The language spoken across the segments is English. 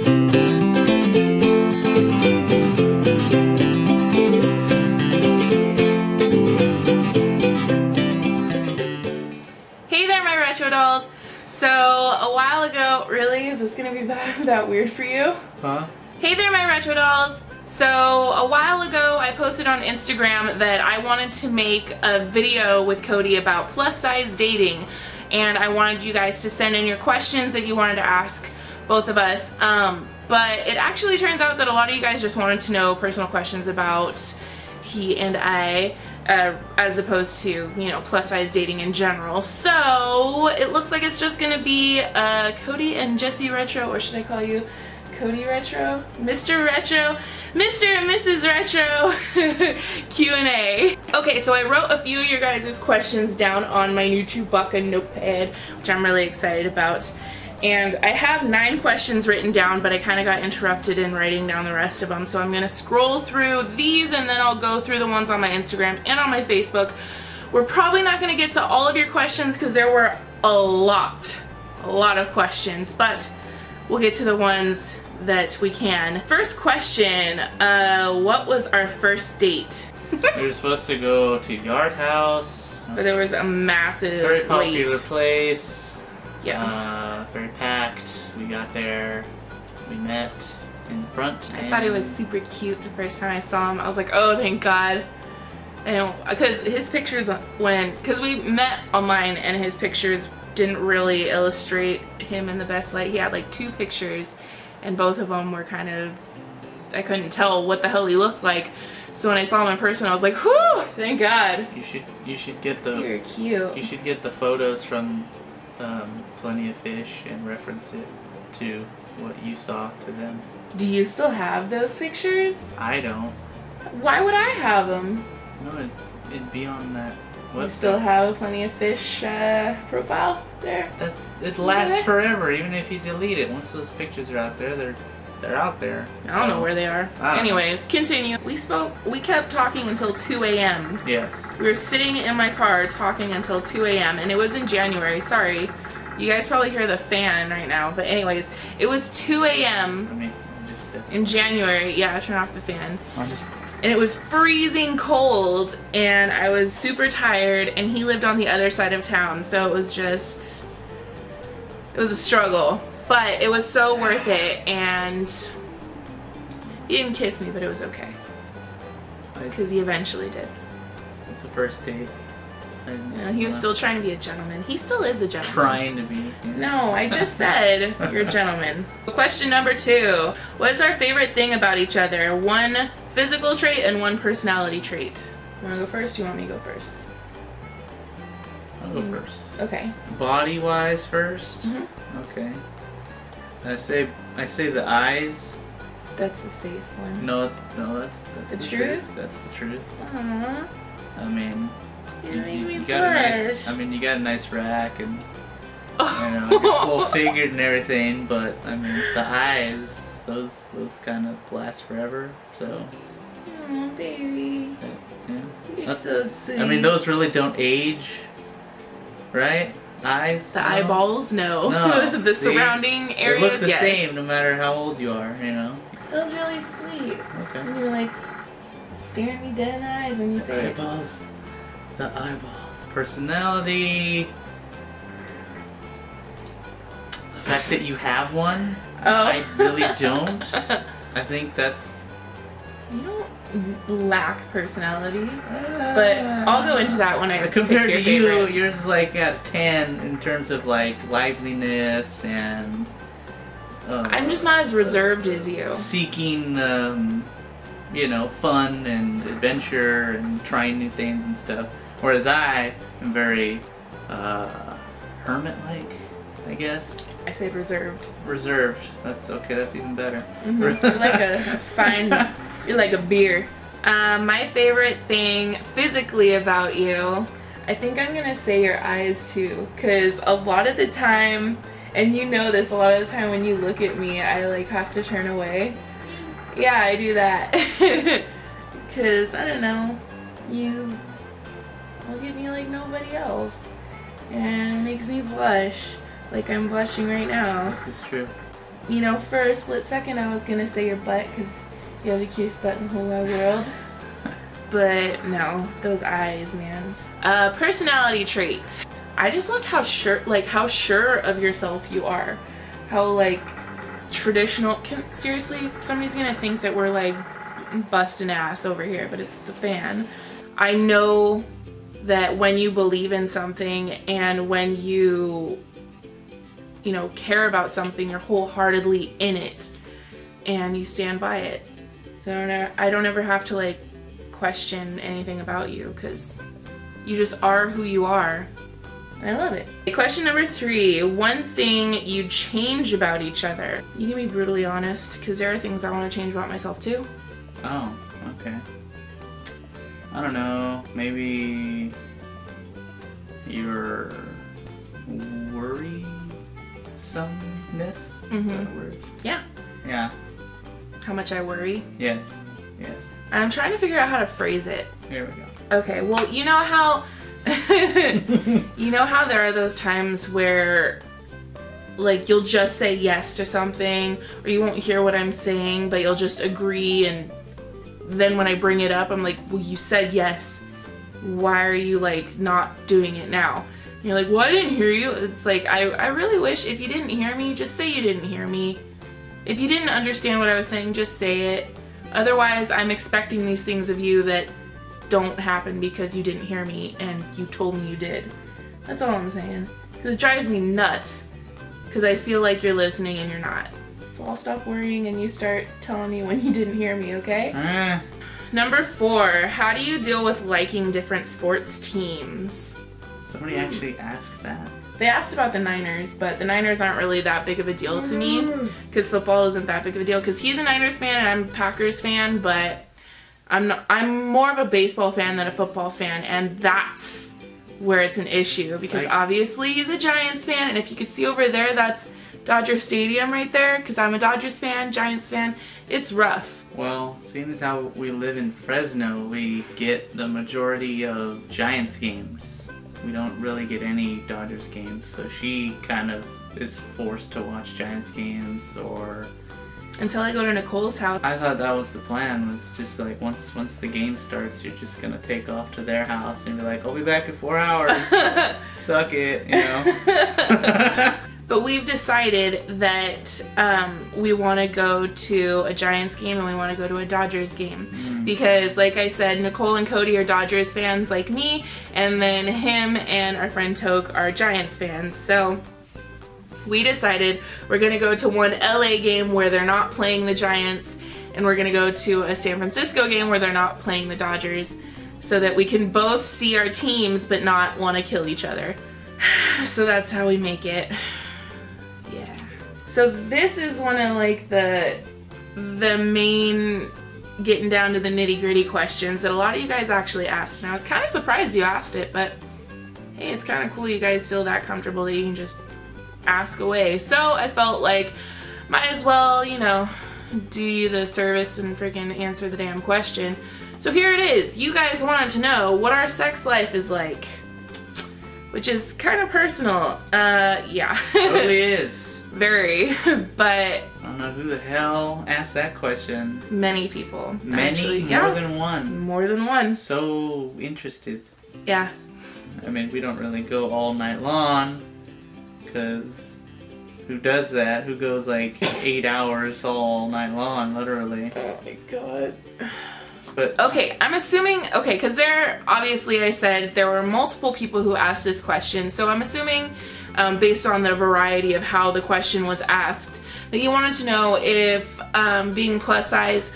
Hey there, my retro dolls. So a while ago, really? Is this gonna be that weird for you? Huh? Hey there, my retro dolls. So a while ago, I posted on Instagram that I wanted to make a video with Cody about plus size dating, and I wanted you guys to send in your questions that you wanted to ask both of us. But it actually turns out that a lot of you guys just wanted to know personal questions about he and I, as opposed to, you know, plus size dating in general. So it looks like it's just gonna be Cody and JessieRetro, or should I call you Cody Retro? Mr. Retro? Mr. and Mrs. Retro Q&A. Okay, so I wrote a few of your guys' questions down on my new Chewbacca notepad, which I'm really excited about. And I have 9 questions written down, but I kind of got interrupted in writing down the rest of them. So I'm gonna scroll through these and then I'll go through the ones on my Instagram and on my Facebook. We're probably not gonna get to all of your questions because there were a lot of questions, but we'll get to the ones that we can. First question, what was our first date? We were supposed to go to Yard House. But there was a massive Very popular wait. place. Yeah. Very packed. We got there. We met in the front. I thought he was super cute the first time I saw him. I was like, oh, thank God. And because his pictures, because we met online and his pictures didn't really illustrate him in the best light. He had like 2 pictures and both of them were kind of, I couldn't tell what the hell he looked like. So when I saw him in person, I was like, whew, thank God. You should get the. You're cute. You should get the photos from Plenty of Fish and reference it to what you saw to them. Do you still have those pictures? I don't. Why would I have them? No, it'd be on that website. You still have a Plenty of Fish profile there? It lasts forever, even if you delete it. Once those pictures are out there, they're out there. I don't know where they are. Anyways, continue. We kept talking until 2 a.m. Yes. We were sitting in my car talking until 2 a.m. and it was in January. Sorry. You guys probably hear the fan right now. But anyways, it was 2 a.m. I mean, just in January. Yeah, turn off the fan. I'll just. And it was freezing cold and I was super tired and he lived on the other side of town. So it was a struggle. But it was so worth it, and he didn't kiss me, but it was okay. Because he eventually did. It's the first date. You know, he was still trying to be a gentleman. He still is a gentleman. Trying to be. Yeah. No, I just said you're a gentleman. Question number 2. What's our favorite thing about each other? 1 physical trait and 1 personality trait. You want to go first? Or you want me to go first? I'll go first. Okay. Body-wise first? Mm-hmm. Okay. I say the eyes. That's a safe one. No, that's the truth. That's the truth. Aww. I mean, you got a nice. I mean, you got a nice rack and you know, you're full figured and everything. But I mean, the eyes, those kind of last forever. So. Oh, baby. Yeah. You're so sweet. I mean, those really don't age, right? Eyes. The eyeballs, no. The surrounding areas, they look the yes. same no matter how old you are, you know. That was really sweet. Okay. And you're like staring me dead in the eyes when you say it. The eyeballs. Personality. The fact that you have one. Oh. I really don't. I think that's. You don't lack personality, but I'll go into that when I compared pick to your you, favorite. yours like at 10 in terms of like liveliness and. I'm just not as reserved as you. Seeking, you know, fun and adventure and trying new things and stuff. Whereas I am very hermit-like, I guess. I said reserved. Reserved. That's okay. That's even better. Mm-hmm. You're like a fine. You're like a beer. My favorite thing physically about you, I think I'm gonna say your eyes too, because a lot of the time, and you know this, a lot of the time when you look at me, I like have to turn away. Yeah, I do that. Because, I don't know, you look at me like nobody else. And it makes me blush, like I'm blushing right now. This is true. you know, for a split second I was gonna say your butt because you have the cutest butt in the whole wide world. But no, those eyes, man. Personality trait. I just loved how sure of yourself you are. How like traditional. Seriously, somebody's gonna think that we're like busting ass over here, but it's the fan. I know that when you believe in something and when you know, care about something, you're wholeheartedly in it and you stand by it. So I don't ever have to like question anything about you because you just are who you are. And I love it. Question number 3, one thing you change about each other. You can be brutally honest because there are things I want to change about myself too. Oh, okay. I don't know, maybe your worrisomeness? Is that a word? Yeah. Yeah. How much I worry? Yes, yes. I'm trying to figure out how to phrase it. Here we go. Okay, well, you know how you know how there are those times where like you'll just say yes to something or you won't hear what I'm saying but you'll just agree, and then when I bring it up I'm like, well, you said yes, why are you like not doing it now? And you're like, well, I didn't hear you. It's like, I really wish if you didn't hear me, just say you didn't hear me. If you didn't understand what I was saying, just say it. Otherwise, I'm expecting these things of you that don't happen because you didn't hear me and you told me you did. That's all I'm saying. Because it drives me nuts because I feel like you're listening and you're not. So I'll stop worrying and you start telling me when you didn't hear me, okay? Number 4, how do you deal with liking different sports teams? Somebody actually asked that. They asked about the Niners, but the Niners aren't really that big of a deal to me because football isn't that big of a deal because he's a Niners fan and I'm a Packers fan, but I'm more of a baseball fan than a football fan, and that's where it's an issue because obviously he's a Giants fan, and if you could see over there, that's Dodger Stadium right there because I'm a Dodgers fan, Giants fan. It's rough. Well, seeing as how we live in Fresno, we get the majority of Giants games. We don't really get any Dodgers games, so she kind of is forced to watch Giants games or... Until I go to Nicole's house. I thought that was the plan, was just like once the game starts, you're just gonna take off to their house and be like, I'll be back in 4 hours. Suck it, you know. But we've decided that we want to go to a Giants game and we want to go to a Dodgers game. Because like I said, Nicole and Cody are Dodgers fans like me, and then him and our friend Toke are Giants fans. So we decided we're going to go to one LA game where they're not playing the Giants, and we're going to go to a San Francisco game where they're not playing the Dodgers, so that we can both see our teams but not want to kill each other. So that's how we make it. Yeah. So this is one of like the main getting down to the nitty-gritty questions that a lot of you guys actually asked, and I was kind of surprised you asked it, but hey, it's kind of cool you guys feel that comfortable that you can just ask away. So I felt like might as well, you know, do you the service and freaking answer the damn question. So here it is. You guys wanted to know what our sex life is like, which is kind of personal. Yeah. It really is. Very. But I don't know who the hell asked that question. many people. Many? Actually. More Yeah. than one? More than one. So interested. Yeah. I mean, we don't really go all night long, because who does that? Who goes like 8 hours all night long, literally? Oh my god. But okay, I'm assuming, okay, because there, obviously I said there were multiple people who asked this question, so I'm assuming, based on the variety of how the question was asked, that you wanted to know if being plus size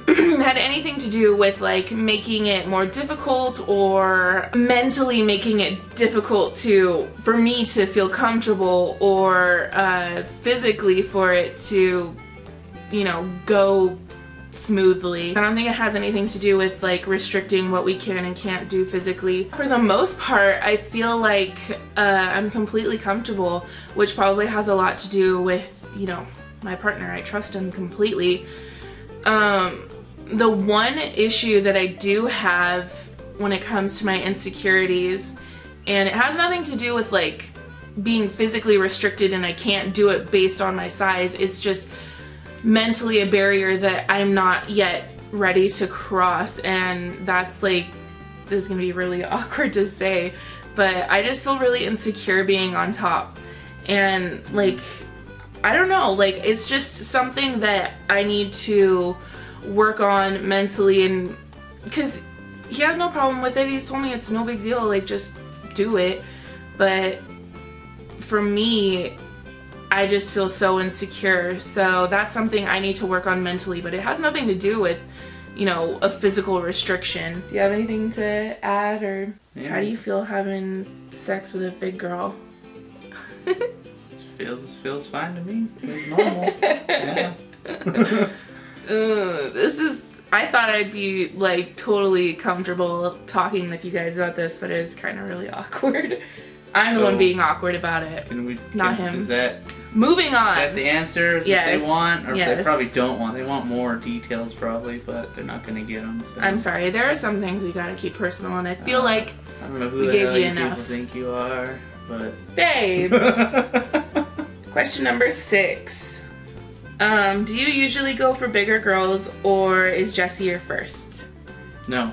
had anything to do with like making it more difficult or mentally making it difficult for me to feel comfortable, or physically for it to, you know, go smoothly. I don't think it has anything to do with like restricting what we can and can't do physically. For the most part, I feel like I'm completely comfortable, which probably has a lot to do with, you know, my partner. I trust him completely. The one issue that I do have when it comes to my insecurities, and it has nothing to do with like being physically restricted and I can't do it based on my size. It's just mentally a barrier that I'm not yet ready to cross, and that's like, this is gonna be really awkward to say, but I just feel really insecure being on top. And like, I don't know, like it's just something that I need to work on mentally, and because he has no problem with it. He's told me it's no big deal, like just do it. But for me, I just feel so insecure. So that's something I need to work on mentally, but it has nothing to do with, you know, a physical restriction. Do you have anything to add, or how do you feel having sex with a big girl? Feels fine to me. Feels normal. Yeah. I thought I'd be like totally comfortable talking with you guys about this, but it's kind of really awkward. I'm the one being awkward about it. Not him. Moving on. Is that the answer that they want? Or yes. They probably don't want. They want more details probably, but they're not going to get them. So. I'm sorry. There are some things we gotta keep personal, and I feel like I don't know who we the gave hell you you enough. people think you are, but... Babe. Question number 6. Do you usually go for bigger girls, or is Jessie your first? No.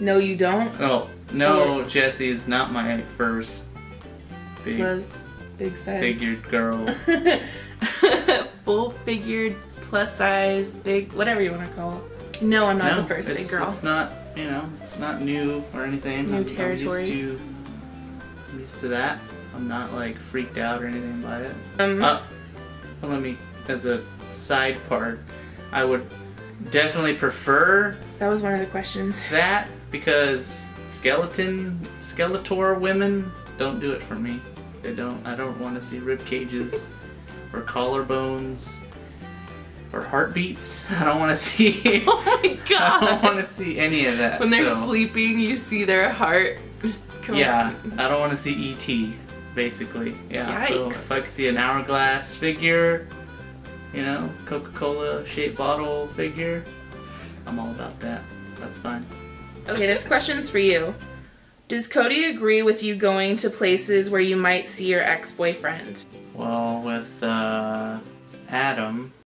No, you don't? Oh, no, Jessie is not my first big size figured girl. Full figured, plus size, big, whatever you want to call it. No, I'm not the first big girl. It's not, you know, it's not new or anything. New territory. I'm used to that. I'm not like freaked out or anything by it. Well, let me, as a side part, I would definitely prefer. That was one of the questions. That, because Skeletor women don't do it for me. They don't. I don't want to see rib cages or collarbones or heartbeats. I don't want to see. Oh my god! I don't want to see any of that. When they're sleeping, you see their heart. Yeah, I don't want to see E.T. Basically. Yeah. Yikes. So if I could see an hourglass figure, you know, Coca-Cola shaped bottle figure, I'm all about that. That's fine. Okay, this question's for you. Does Cody agree with you going to places where you might see your ex-boyfriend? Well, with Adam,